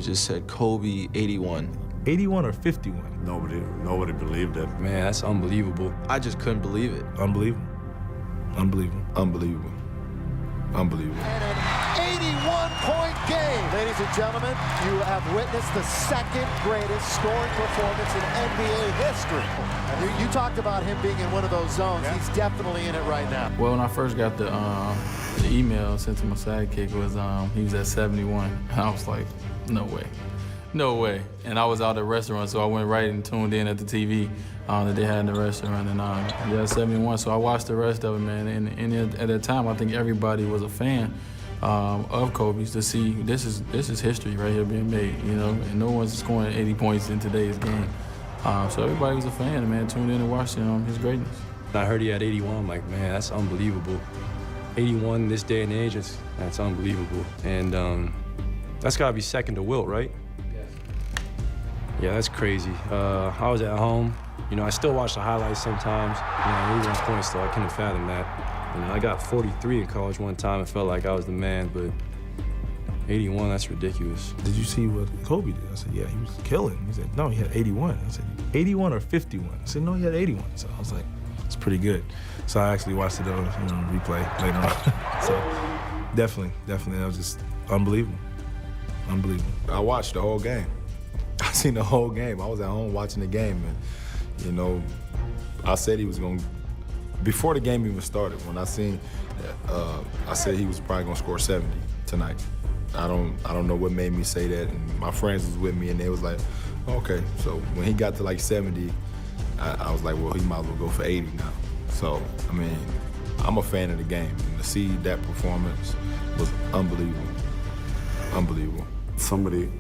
Just said Kobe 81. 81 or 51? Nobody believed it. Man, that's unbelievable. I just couldn't believe it. Unbelievable. Unbelievable. Unbelievable. Unbelievable. And an 81-point game. Ladies and gentlemen, you have witnessed the second greatest scoring performance in NBA history. And you talked about him being in one of those zones. Yeah. He's definitely in it right now. Well, when I first got the email sent to my sidekick, he was at 71. And I was like, no way. No way. And I was out at the restaurant, so I went right and tuned in at the TV that they had in the restaurant. And yeah, 71. So I watched the rest of it, man. And at that time, I think everybody was a fan of Kobe's to see this is history right here being made, you know. And no one's scoring 80 points in today's game. So everybody was a fan, man. Tuned in and watched his greatness. I heard he had 81. I'm like, man, that's unbelievable. 81 this day and age, that's unbelievable. And that's got to be second to Wilt, right? Yeah, that's crazy. I was at home. You know, I still watch the highlights sometimes. You know, 81 points, though, I couldn't fathom that. You know, I got 43 in college one time. It felt like I was the man, but 81, that's ridiculous. Did you see what Kobe did? I said, yeah, he was killing. He said, no, he had 81. I said, 81 or 51? I said, no, he had 81. So I was like, it's pretty good. So I actually watched it on replay later on. So definitely, that was just unbelievable. Unbelievable. I watched the whole game. I seen the whole game. I was at home watching the game, and you know, I said he was going to, before the game even started, when I seen, I said he was probably going to score 70 tonight. I don't know what made me say that, and my friends was with me, and they was like, okay. So when he got to like 70, I was like, well, he might as well go for 80 now. So, I mean, I'm a fan of the game, and to see that performance was unbelievable. Unbelievable. Somebody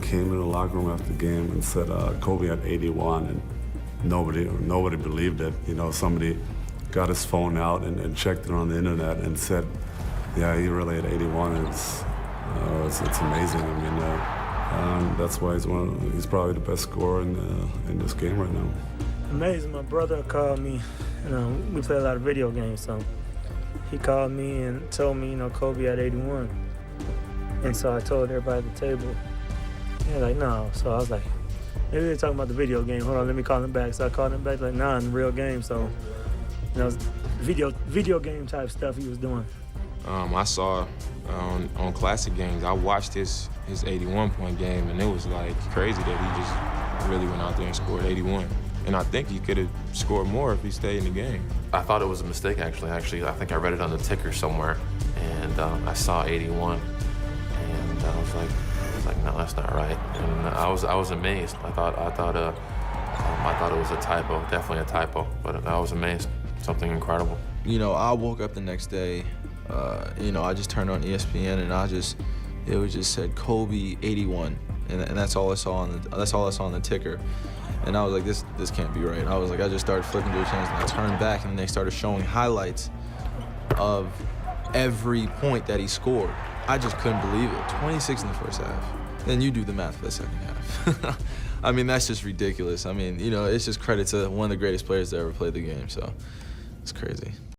came in the locker room after the game and said Kobe had 81, and nobody believed it. You know, somebody got his phone out and checked it on the internet and said, yeah, he really had 81. It's amazing. I mean, that's why he's probably the best scorer in this game right now. Amazing. My brother called me. We play a lot of video games, so he called me and told me, Kobe had 81. And so I told everybody at the table. Yeah, like, no. So I was like, maybe they're talking about the video game. Hold on, let me call him back. So I called him back, like, nah, in the real game. So, video game type stuff he was doing. I saw on classic games, I watched his 81-point game, and it was like crazy that he just really went out there and scored 81. And I think he could have scored more if he stayed in the game. I thought it was a mistake, actually. I think I read it on the ticker somewhere, and I saw 81, and I was like, no, that's not right. And I was amazed. I thought it was a typo, definitely a typo, but I was amazed. Something incredible. You know, I woke up the next day. I just turned on ESPN, and it was just said Kobe 81, and that's all I saw on the ticker. And I was like, this can't be right. I was like, I just started flipping through the channels, and I turned back, and they started showing highlights of every point that he scored. I just couldn't believe it. 26 in the first half. Then you do the math for the second half. I mean, that's just ridiculous. I mean, it's just credit to one of the greatest players to ever play the game, so it's crazy.